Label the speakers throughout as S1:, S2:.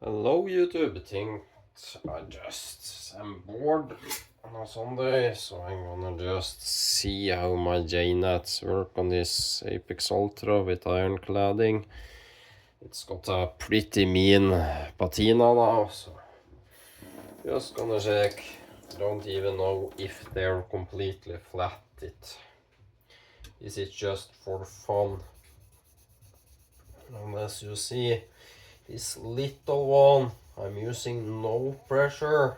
S1: Hello YouTube, think I just am bored on a Sunday, so I'm gonna just see how my J-nets work on this Apex Ultra with iron cladding. It's got a pretty mean patina now, so just gonna check. Don't even know if they're completely flat. Is it just for fun? And as you see, this little one I'm using no pressure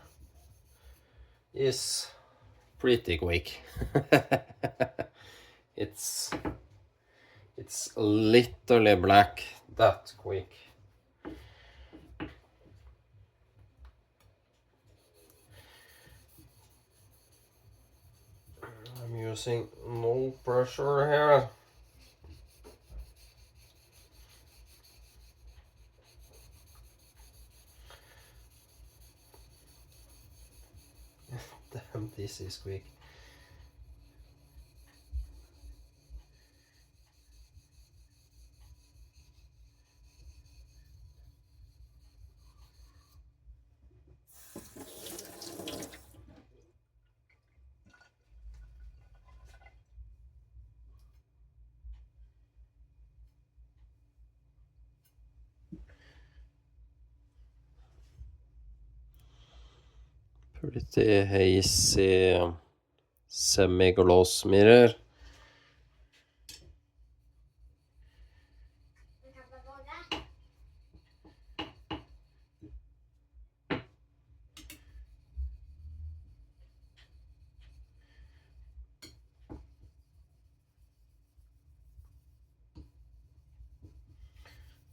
S1: is pretty quick. it's literally black that quick. I'm using no pressure here. Damn, this is quick. Pretty hazy semi-gloss mirror.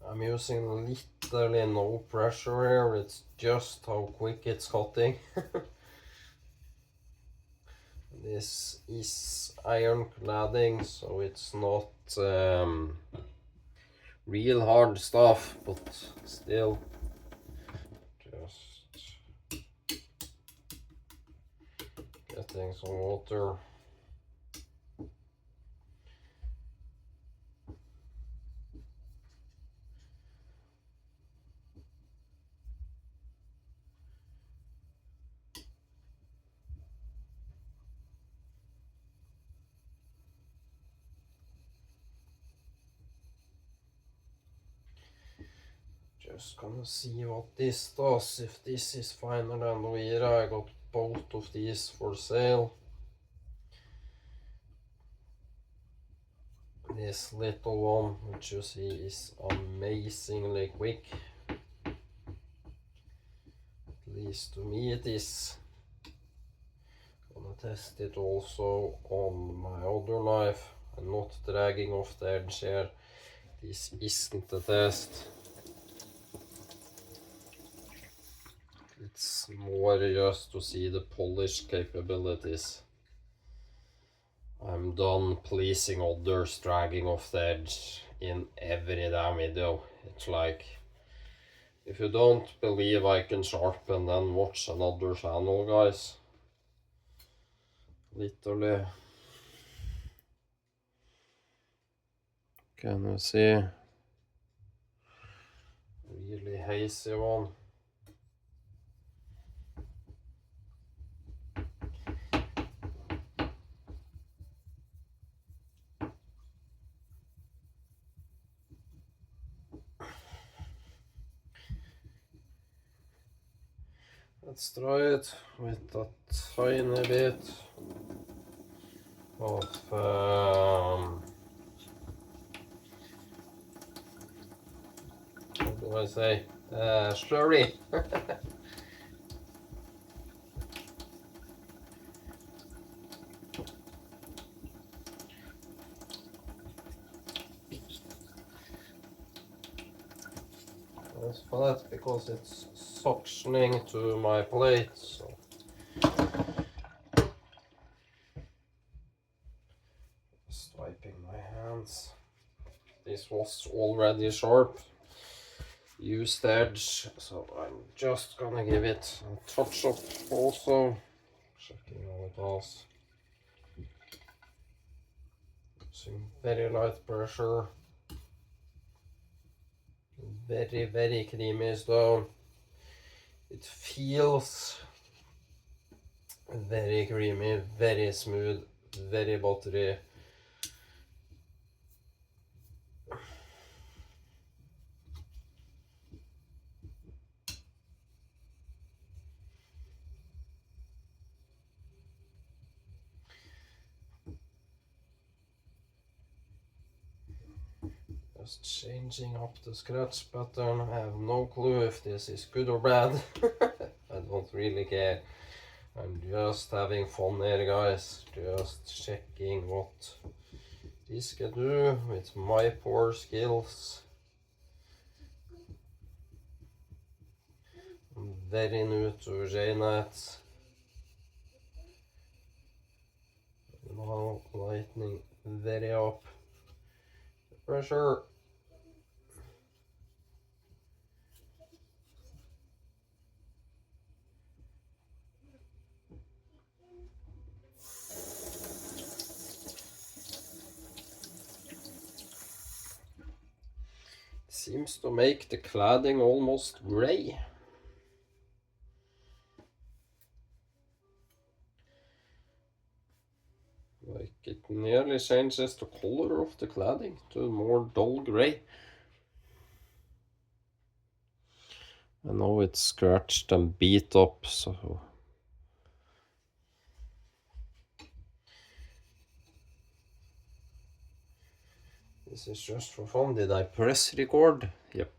S1: I'm using literally no pressure here, it's just how quick it's cutting. This is iron cladding, so it's not real hard stuff, but still just getting some water. Just gonna see what this does, if this is finer than the Vira. I got both of these for sale. This little one, which you see is amazingly quick. At least to me it is. Gonna test it also on my other knife. I'm not dragging off the edge here. This isn't a test. It's more just to see the polish capabilities. I'm done pleasing others, dragging off the edge in every damn video. It's like, if you don't believe I can sharpen, then watch another channel, guys. Literally. Can you see? Really hazy one. Let's try it with a tiny bit of what do I say? Slurry. That's flat because it's suctioning to my plate, so just wiping my hands. This was already sharp, used edge, so I'm just gonna give it a touch up also, checking how it does. Using very light pressure. Very creamy stone. It feels very creamy, very smooth, very buttery. Just changing up the scratch pattern. I have no clue if this is good or bad. I don't really care. I'm just having fun here, guys. Just checking what this can do with my poor skills. I'm very new to JNet. Now lightening very up the pressure. Seems to make the cladding almost gray. Like it nearly changes the color of the cladding to a more dull gray. I know it's scratched and beat up, so this is just for fun. Did I press record? Yep.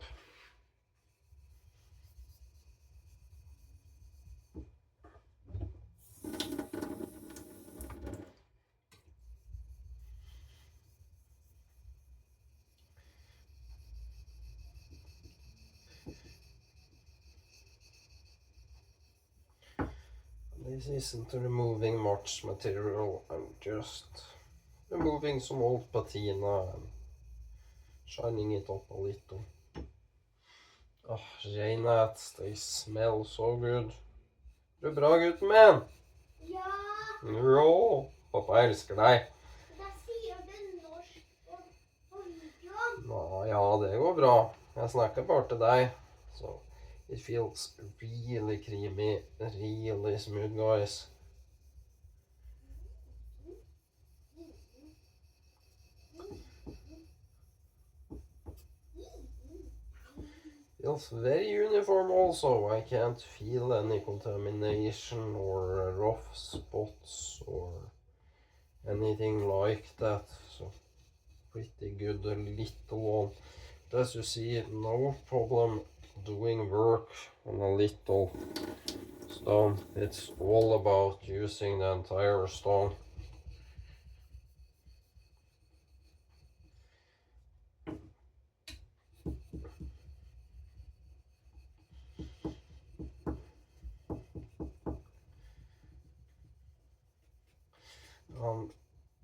S1: This isn't removing much material, I'm just removing some old patina and shining it up a little. Oh, JNet, they smell so good. Er du bra, gutten min?
S2: Ja.
S1: Jo, pappa elsker deg.
S2: Da sier du norsk og video.
S1: Nå, ja, det går bra. Jeg snakker bare til deg. So, it feels really creamy, really smooth, guys. Feels very uniform also. I can't feel any contamination or rough spots or anything like that. So pretty good, a little one. But as you see, no problem doing work on a little stone. It's all about using the entire stone.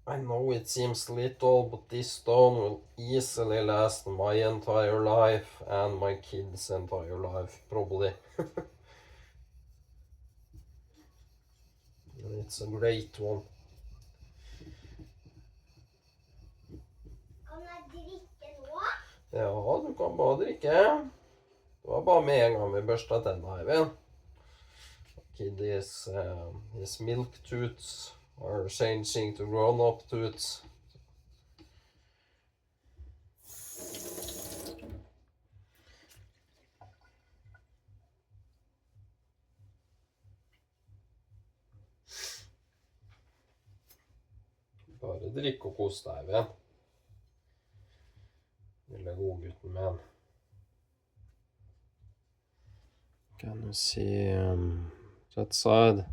S1: I know it seems little, but this stone will easily last my entire life and my kids' entire life, probably. And it's a great one.
S2: Kan jeg drikke nå?
S1: Ja, du kan bare drikke. Det var bare med en gang vi børsta tenna, Eivind. His milk tooths are changing to grown-up tooths. Bare drikk og kos deg, Eivind. Lille godgutten min. Can you see that side?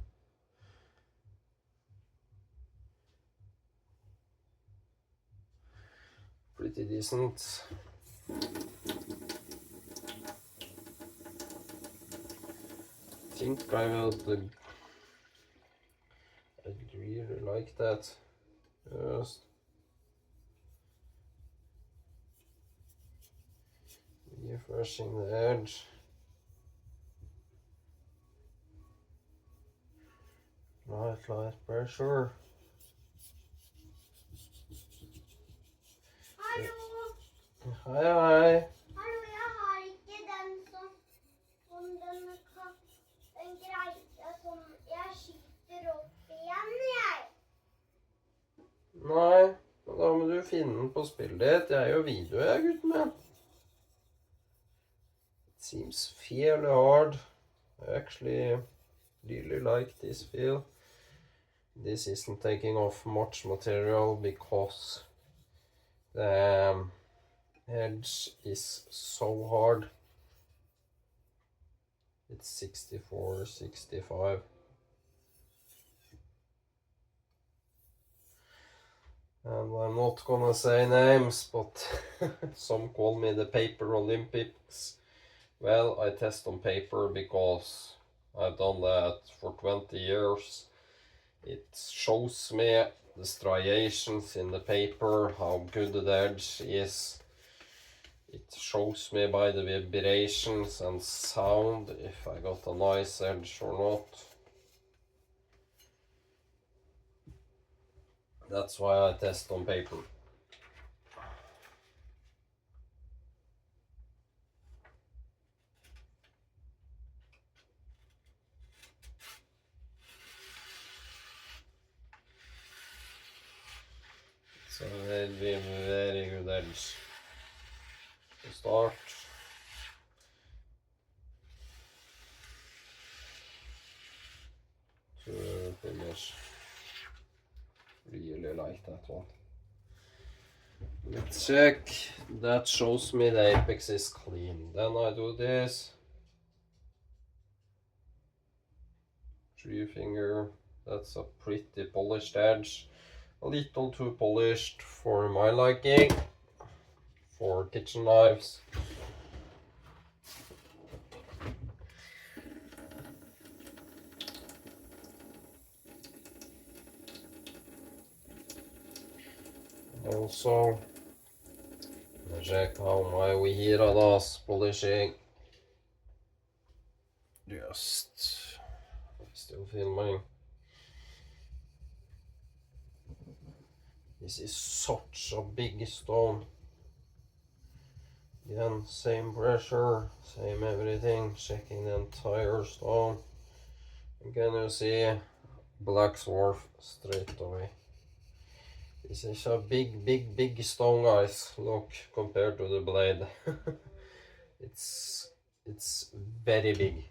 S1: Pretty decent. I think I would I'd really like that. Just refreshing the edge. Light pressure.
S2: Hallo.
S1: Hei, hei.
S2: Hallo, jeg har ikke den som den en greie som jeg skyter opp igjen, jeg.
S1: Nei, da må du finne den på spillet ditt. Jeg gjør video, jeg, gutten min. It seems fairly hard. I actually really like this feel. This isn't taking off much material because the edge is so hard. It's 64, 65. And I'm not gonna say names, but some call me the Paper Olympics. Well, I test on paper because I've done that for 20 years. It shows me the striations in the paper, how good the edge is. It shows me by the vibrations and sound if I got a nice edge or not. That's why I test on paper. So it'll be a very good edge to start. To finish. Really like that one. Let's check. That shows me the apex is clean. Then I do this. 3 finger. That's a pretty polished edge. A little too polished for my liking. For kitchen knives. Also, check how my Wihira does polishing. Just still filming. This is such a big stone. Again, same pressure, same everything, checking the entire stone. Again, you see black swarf straight away. This is a big stone, guys. Look, compared to the blade. It's very big.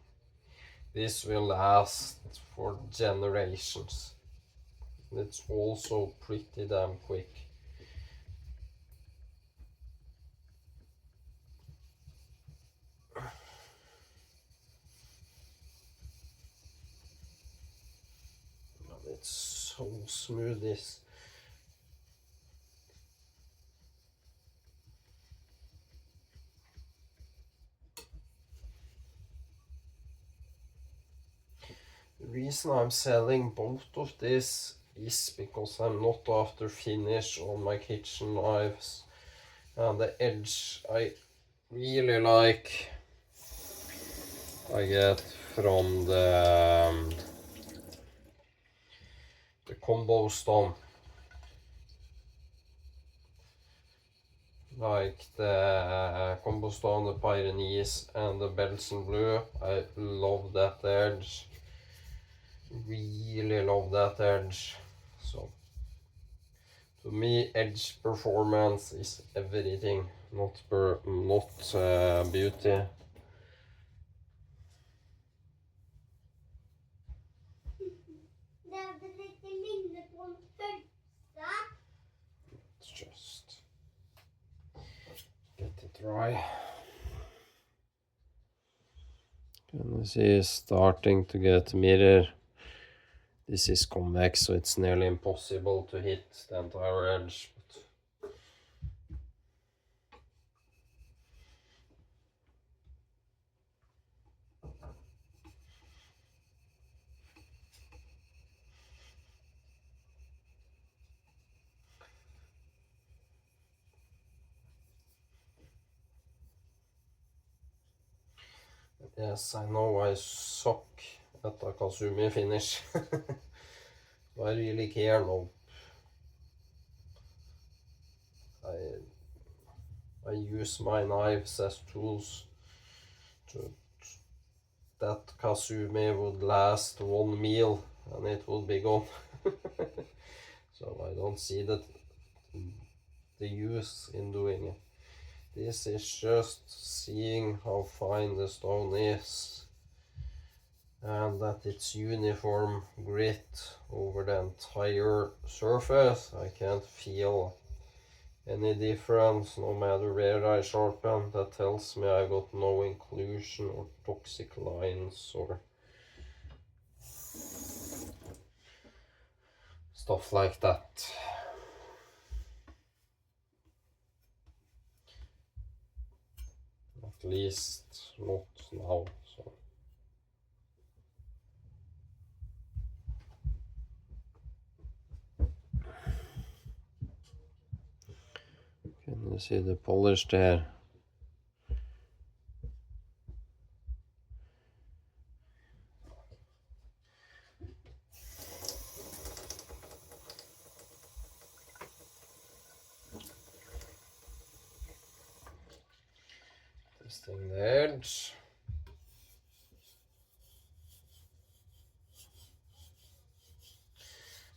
S1: This will last for generations. It's also pretty damn quick. It's so smooth, this. The reason I'm selling both of this is because I'm not after finish on my kitchen knives. And the edge I really like I get from the combo stone. Like the combo stone, the Pyrenees and the Belgian blue. I love that edge. Really love that edge. So to me, edge performance is everything, not beauty. Let's just get it dry. And this is starting to get mirror. This is convex, so it's nearly impossible to hit the entire edge. Yes, I know I suck at a Kasumi finish. Do I really care? No. I use my knives as tools to that kasumi would last one meal and it would be gone. So I don't see the use in doing it. This is just seeing how fine the stone is and that it's uniform grit over the entire surface. I can't feel any difference no matter where I sharpen. That tells me I got no inclusion or toxic lines or stuff like that. At least not now. So. Can you see the polish there? Testing the edge.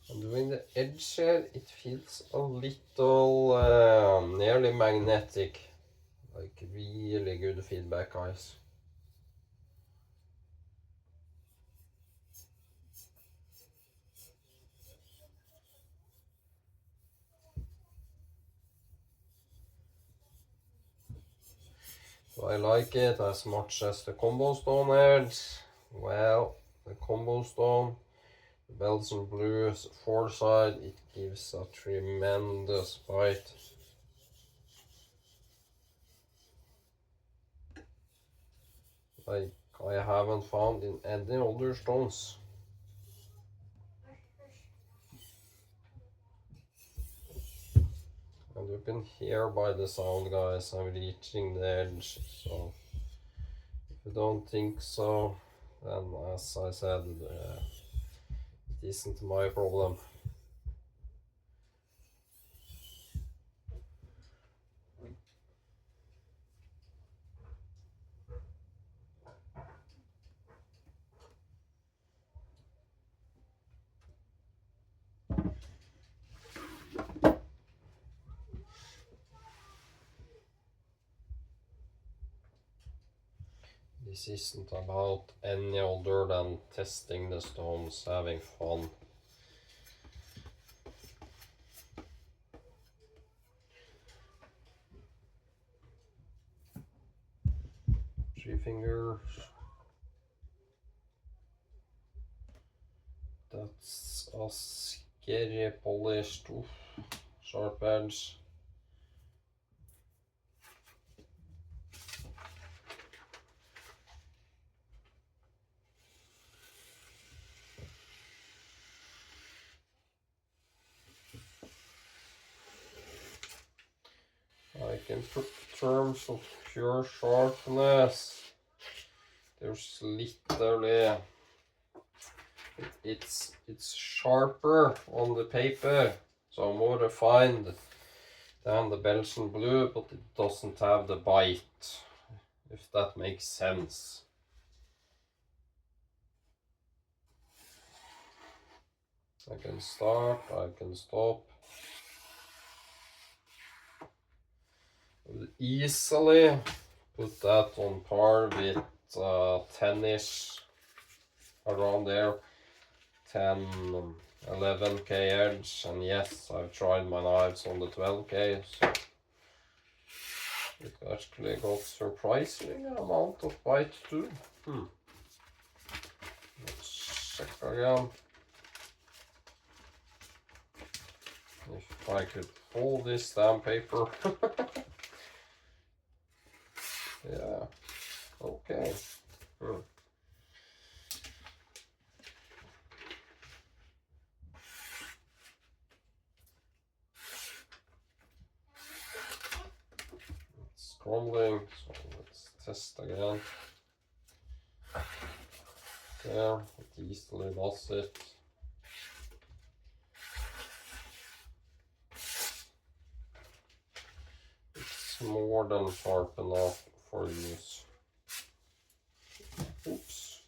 S1: And doing the edge here, it feels a little nearly magnetic. Like really good feedback, guys. So I like it as much as the combo stone edge. Well, the combo stone, the Belgian blues four-side, it gives a tremendous bite. Like I haven't found in any other stones. And you can hear by the sound, guys, I'm reaching the edge. So if you don't think so, then as I said, it isn't my problem. This isn't about any other than testing the stones, having fun. Three fingers. That's a scary polished, sharp edge. I can put terms of pure sharpness. There's literally, it's sharper on the paper, so more refined than the Belgian blue, but it doesn't have the bite, if that makes sense. I can start, I can stop. Easily put that on par with 10-ish, around there, 10, 11k edge, and yes, I've tried my knives on the 12k, so it actually got surprising amount of bite too. Let's check again. If I could pull this stamp paper. Yeah, okay. It's crumbling, so let's test again. There, it easily does it. It's more than sharp enough for use. Oops.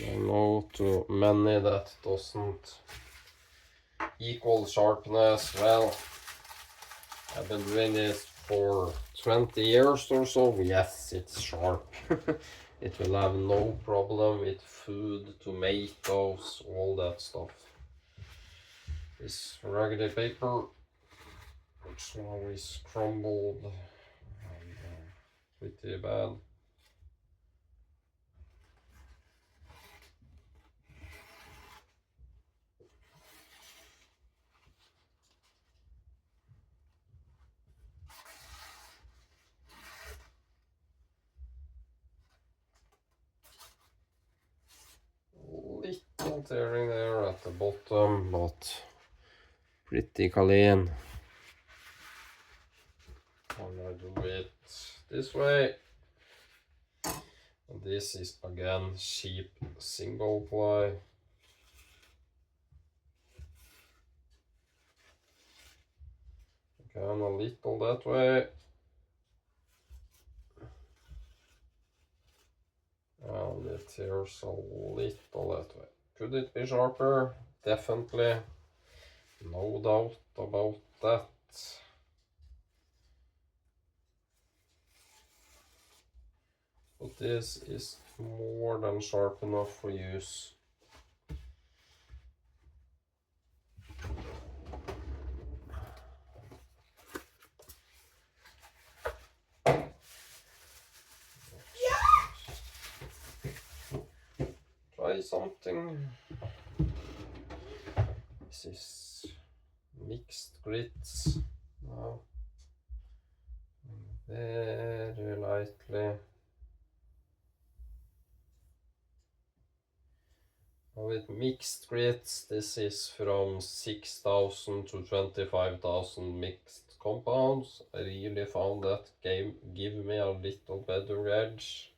S1: I know to many that doesn't equal sharpness. Well, I've been doing this for 20 years or so. Yes, it's sharp. It will have no problem with food, tomatoes, all that stuff. This raggedy paper, which now is crumbled and pretty bad. Little tearing there at the bottom, but pretty clean. And I do it this way. And this is again cheap single ply. Again a little that way. And it tears a little that way. Could it be sharper? Definitely. No doubt about that. But this is more than sharp enough for use. Try something. This is mixed grits now. Very lightly. With mixed grits, this is from 6,000 to 25,000 mixed compounds. I really found that give me a little better edge.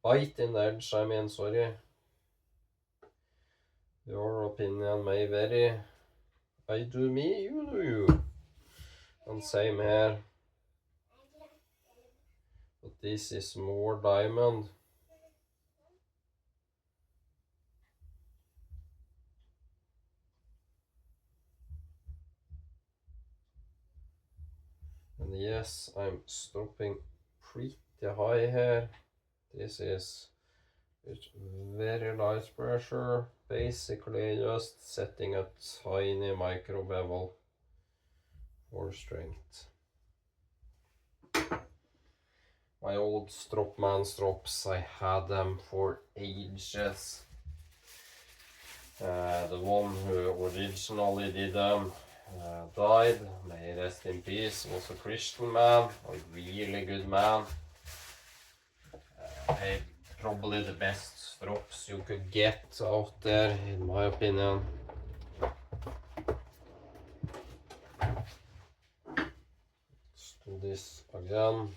S1: Bite in the edge, I mean, sorry. Your opinion may vary. I do me, you do you. And same here. But this is more diamond. And yes, I'm stopping pretty high here. This is with very light pressure, basically just setting a tiny micro bevel for strength. My old Stropman strops, I had them for ages. The one who originally did them died, may rest in peace, was a Christian man, a really good man. Probably the best strops you could get out there, in my opinion. Let's do this again.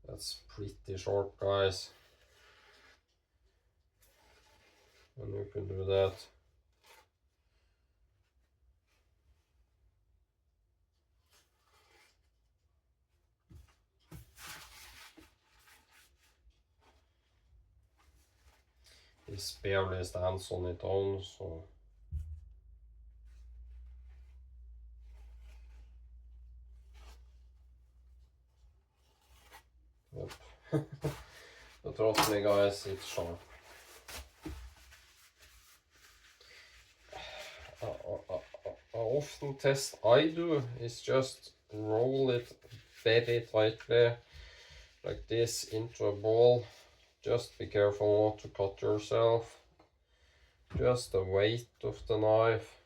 S1: That's pretty sharp, guys. And you can do that. This barely stands on its own, so yep. But trust me, guys, it's sharp. Often test I do is just roll it very tightly like this into a ball. Just be careful not to cut yourself. Just the weight of the knife,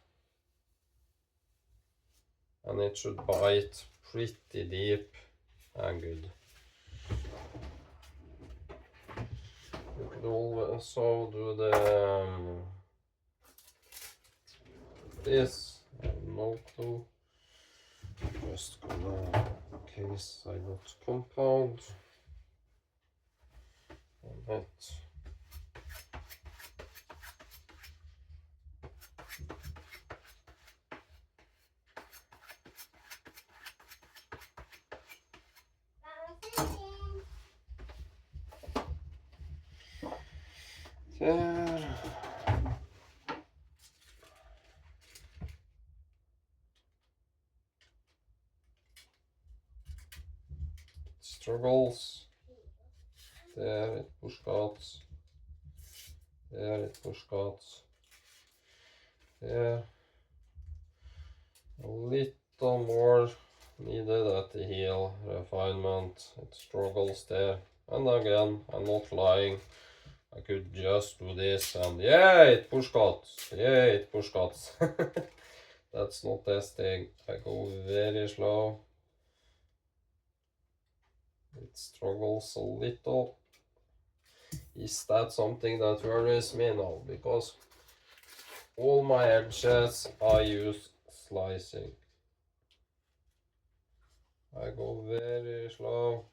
S1: and it should bite pretty deep and good. You could also do the this. I have no clue. Just gonna, in case I got compound on it. There. Struggles. There it pushcuts. There it pushcuts. There. A little more needed at the heel refinement. It struggles there. And again, I'm not lying. I could just do this and yeah, it pushcuts. Yeah, it pushcuts. That's not testing. I go very slow. It struggles a little. Is that something that worries me? No, because all my edges I use slicing. I go very slow.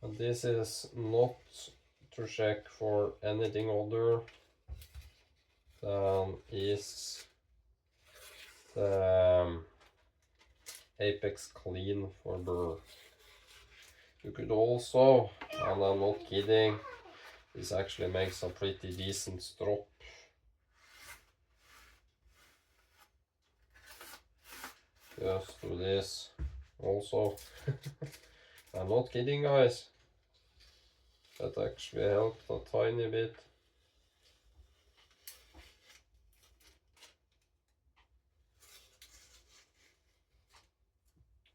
S1: And this is not to check for anything other than is the apex clean for burr. You could also, and I'm not kidding, this actually makes a pretty decent strop. Just do this also. I'm not kidding, guys. That actually helped a tiny bit.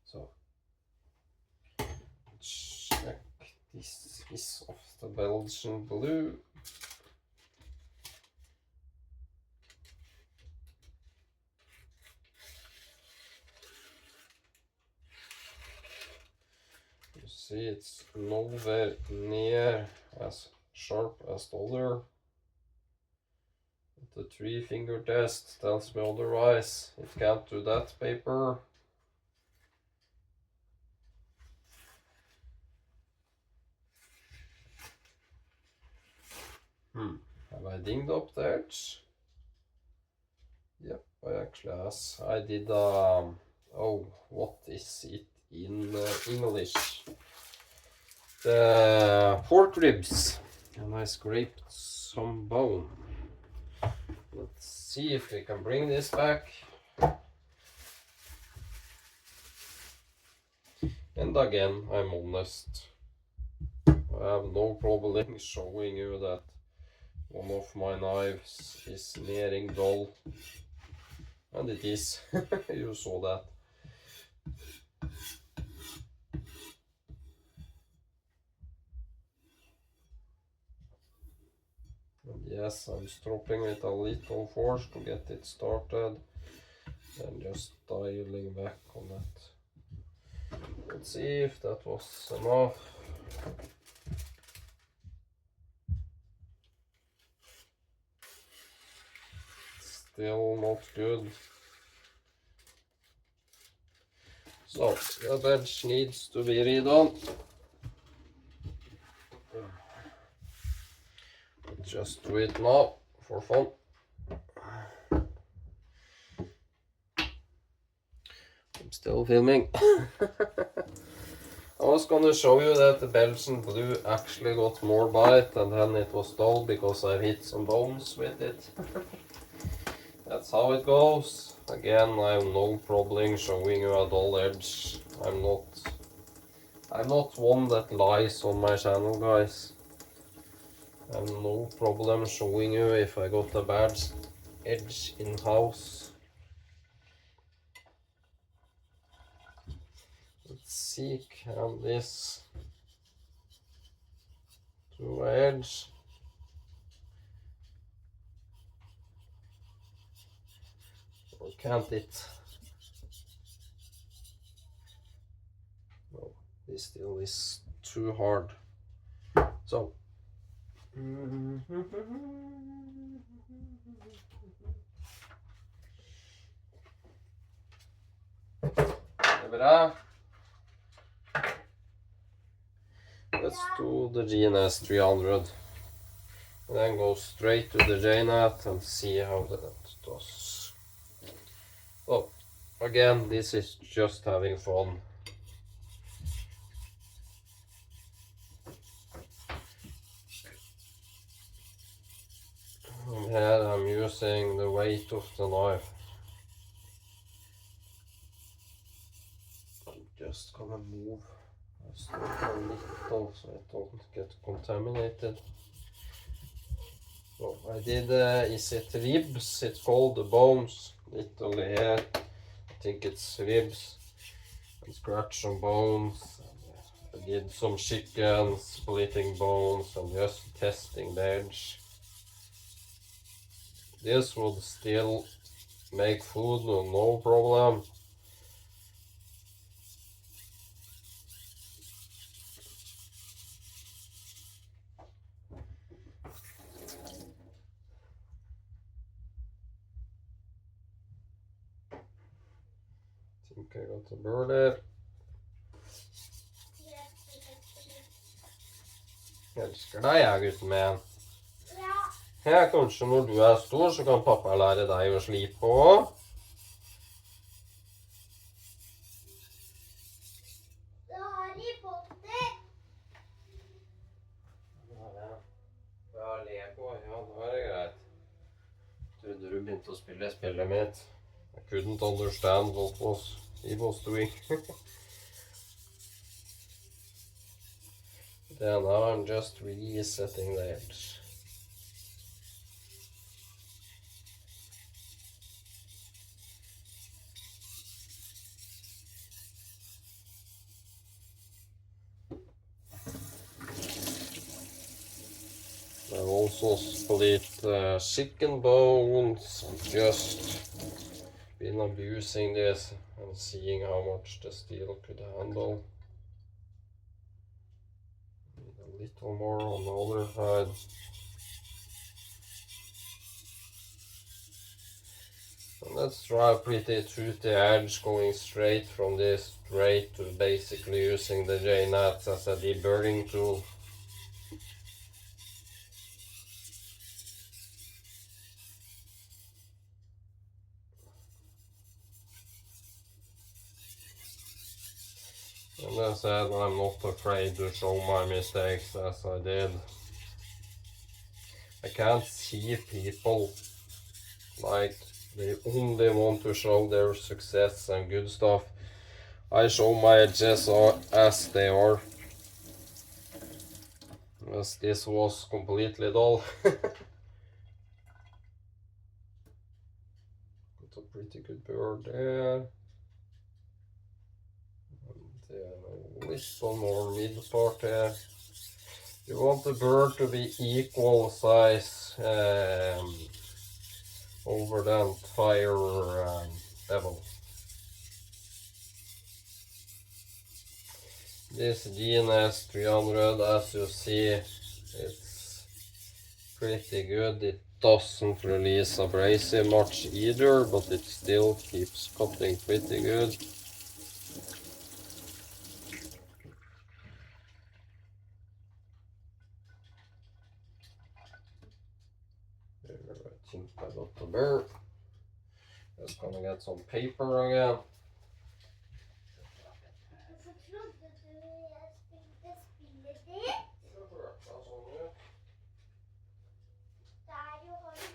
S1: So, check this is of the Belgian blue. You see, it's nowhere near as sharp as the other. The 3-finger test tells me otherwise. It can't do that paper. Have I dinged up the edge? Yep, I actually has. I did oh, what is it in English? The pork ribs, and I scraped some bone. Let's see if we can bring this back. And again, I'm honest. I have no problem showing you that one of my knives is nearing dull. And it is. You saw that. And yes, I'm stropping with a little force to get it started. And just dialing back on that. Let's see if that was enough. Still not good. So, the edge needs to be redone. Just do it now for fun. I'm still filming. I was gonna show you that the Belgian blue actually got more bite and then it was dull because I hit some bones with it. That's how it goes. Again, I have no problem showing you a dull edge. I'm not one that lies on my channel, guys. I have no problem showing you if I got a bad edge in house. Let's see, can this to edge? Or can't it? No, this still is too hard. So. Let's do the GNS 300 and then go straight to the JNet and see how that does. Oh, again, this is just having fun. And here I'm using the weight of the knife. I'm just gonna move stuff a little so I don't get contaminated. So I did, is it ribs? It's called the bones. Literally here, I think it's ribs. And scratch some bones. I did some chicken, splitting bones and just testing the edge. This would still make food, no problem. I think I got the bird there. Elsker deg, jeg, gutten min.
S2: Ja.
S1: Ja, kanskje når du er stor, så kan pappa lære deg å slipe også.
S2: Harry Potter.
S1: Ja, Lego, ja, da er det greit. Trodde du begynte å spille spillet mitt. I couldn't understand what he was doing. Then now I'm just resetting the edge. I've also split chicken bones. Just been abusing this and seeing how much the steel could handle. Need a little more on the other side. And let's try pretty true to the edge, going straight from this straight to basically using the J-nuts as a deburring tool. And as I said, I'm not afraid to show my mistakes as I did. I can't see people like they only want to show their success and good stuff. I show my edges as they are. As this was completely dull. Got a pretty good bird there. A little more mid part there. You want the bird to be equal size over the entire level. This GNS 300, as you see, it's pretty good. It doesn't release abrasive much either, but it still keeps cutting pretty good. I think I got the bird. Just gonna get some paper again.
S2: Hvorfor trodde du jeg spilte spillet ditt?
S1: Det hørtes sånn ut.
S2: Det er jo Harry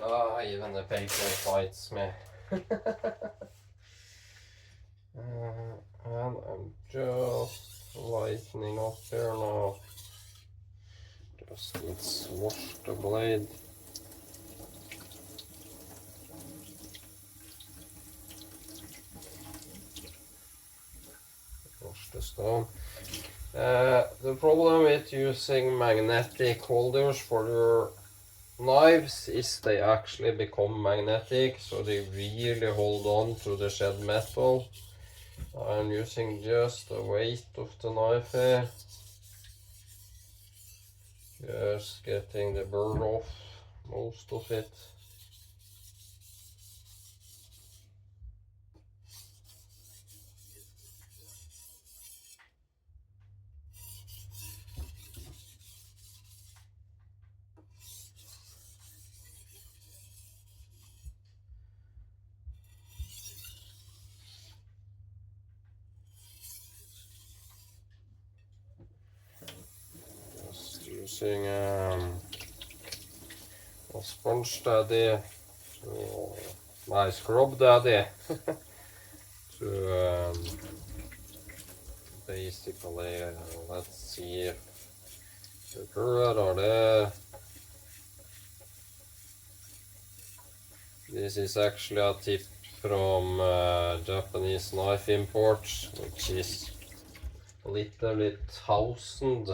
S1: Ah, even the paper fights me. And I'm just lightening up here now. Just let's wash the blade. Wash the stone. The problem with using magnetic holders for your knives is they actually become magnetic, so they really hold on to the shed metal. I'm using just the weight of the knife here. Just getting the bird off most of it. using a sponge daddy, my scrub daddy, to basically, let's see if the curd are there. This is actually a tip from Japanese knife imports, which is literally thousand,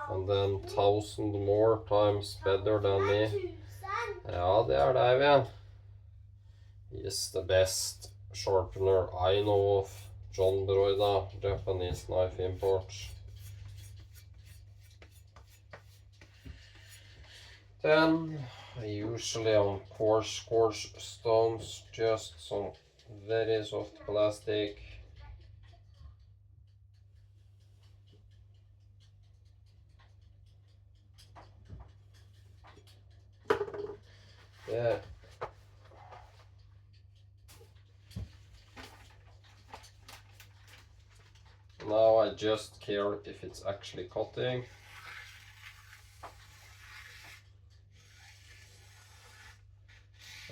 S1: and then 1,000 more times better than me. Ja, det er deg, Even. He is the best sharpener I know of. John Broida, Japanese knife imports. Then usually on coarse stones, just some very soft plastic. Yeah. Now I just care if it's actually cutting.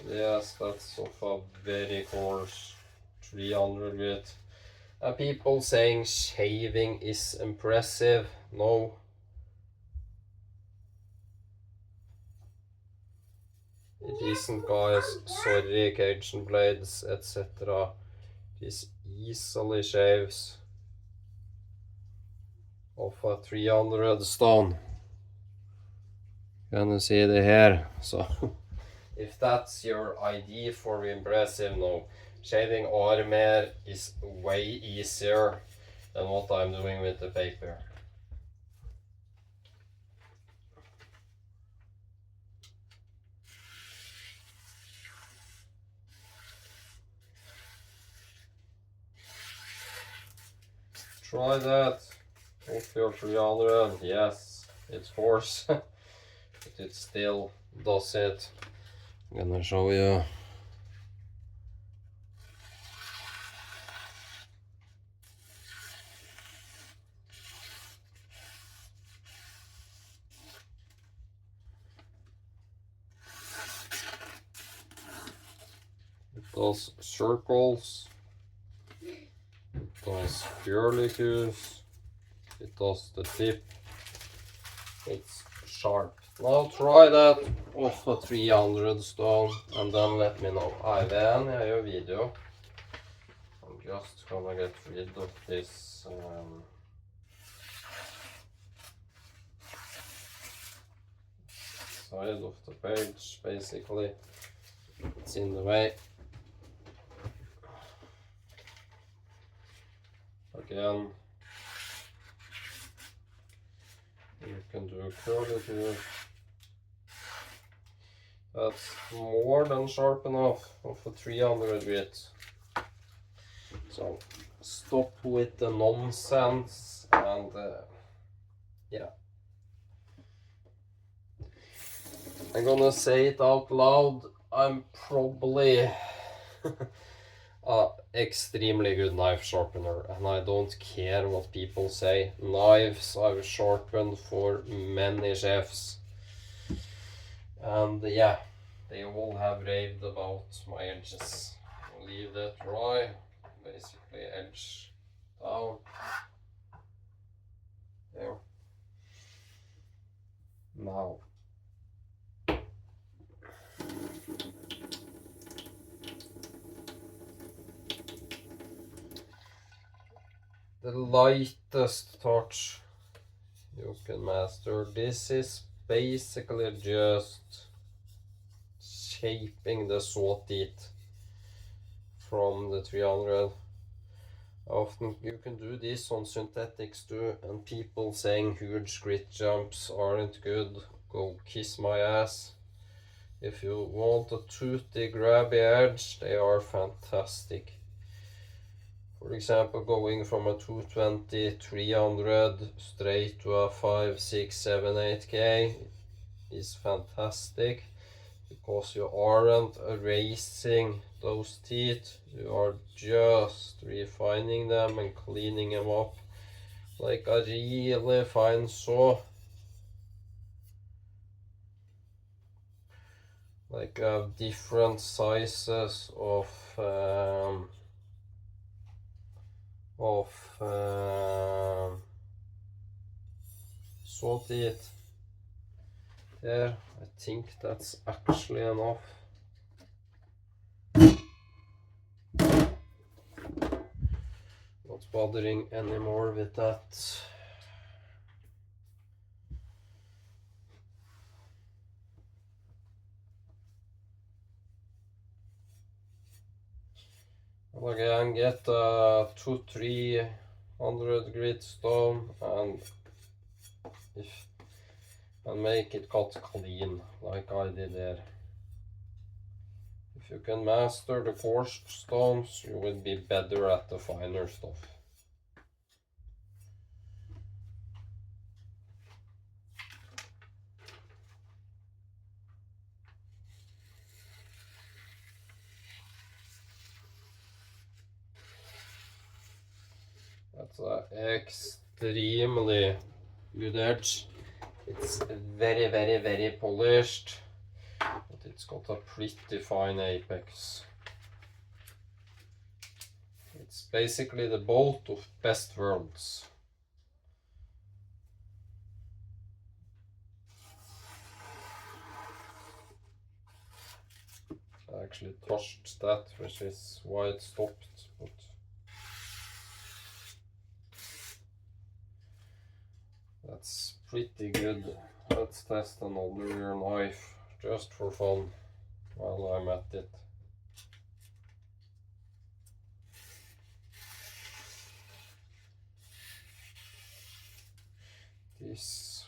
S1: Yes, that's of a very coarse 300 grit. And people saying shaving is impressive. No. It isn't, guys. Sorry, Cajun blades, etc. This easily shaves off a 300 stone. Can you see it here? So if that's your idea for impressive, no. Shaving armor is way easier than what I'm doing with the paper. Try that. If you're 300, yes, it's coarse, but it still does it. I'm gonna show you. It does circles, it does curlicues, it does the tip, it's sharp. Now try that off a 300 stone and then let me know. Even, jeg gjør video. I'm just gonna get rid of this side of the page, basically. It's in the way. Again, you can do a curlicue. That's more than sharp enough of a 300 grit. So stop with the nonsense and yeah. I'm gonna say it out loud. I'm probably a extremely good knife sharpener, and I don't care what people say. Knives I've sharpened for many chefs, and yeah, they all have raved about my edges. I'll leave that dry, basically edge down. There. Now the lightest touch you can master. This is basically just shaping the saw teeth from the 300. Often you can do this on synthetics too, and people saying huge grit jumps aren't good, go kiss my ass. If you want a toothy grabby edge, they are fantastic. For example, going from a 220, 300 straight to a 5, 6, 7, 8K is fantastic, because you aren't erasing those teeth, you are just refining them and cleaning them up like a really fine saw. Like different sizes of saw teeth. There, I think that's actually enough. Not bothering anymore with that. And again, get 200-300 grit stone and make it cut clean like I did there. If you can master the coarse stones, you will be better at the finer stuff. That's an extremely good edge. It's very, very, very polished, but it's got a pretty fine apex. It's basically the both of best worlds. I actually touched that, which is why it stopped, but that's pretty good. Let's test another knife just for fun while I'm at it.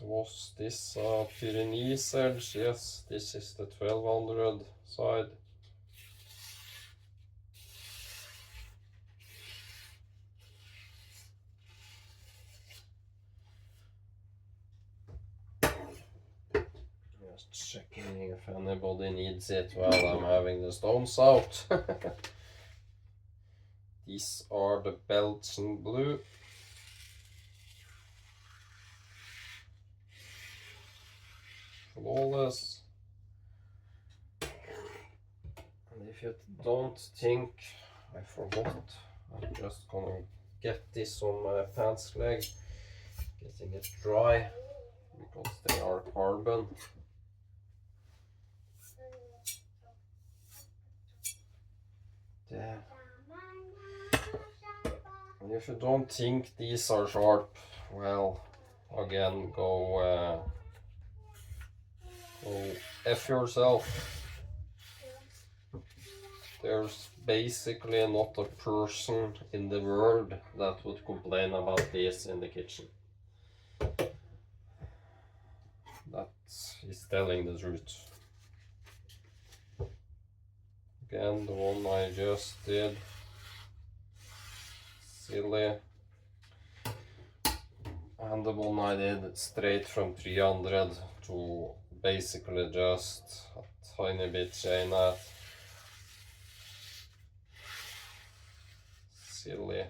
S1: Was this Pyrenees edge? Yes, this is the 1200 side. Just checking if anybody needs it while I'm having the stones out. These are the Belgian blue. Flawless. And if you don't think I forgot, I'm just gonna get this on my pants leg, getting it dry because they are carbon. There. And if you don't think these are sharp, well, again, go F yourself. There's basically not a person in the world that would complain about this in the kitchen. That is telling the truth. Again, the one I just did. Silly. And the one I did straight from 300 to basically just a tiny bit chain at. Silly.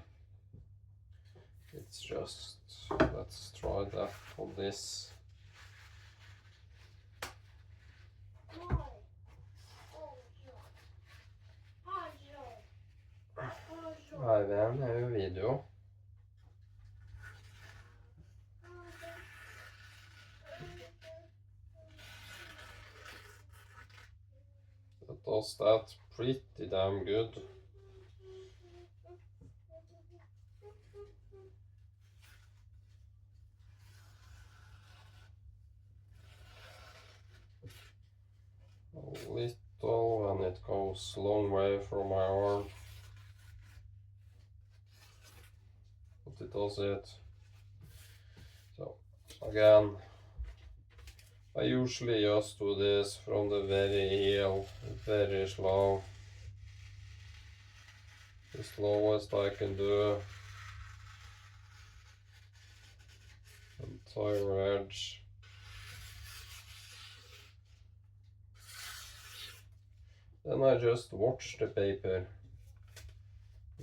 S1: It's just, let's try that on this. Nei, venn er jo video. That does that pretty damn good. A little, and it goes long way from my arm. But it does it. So, again, I usually just do this from the very heel, very slow. The slowest I can do. Entire edge. Then I just watch the paper.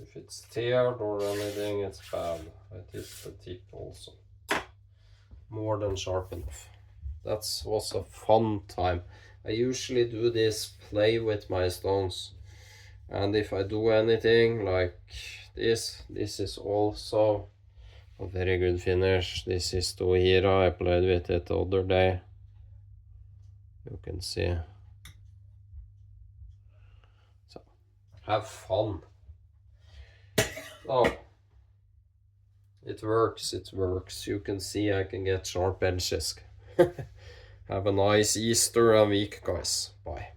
S1: If it's teared or anything, it's bad. It is the tip also. More than sharp enough. That was a fun time. I usually do this play with my stones. And if I do anything like this is also a very good finish. This is Tohira. I played with it the other day. You can see. So, have fun. Oh, it works, it works. You can see I can get sharp edges. Have a nice Easter and week, guys. Bye.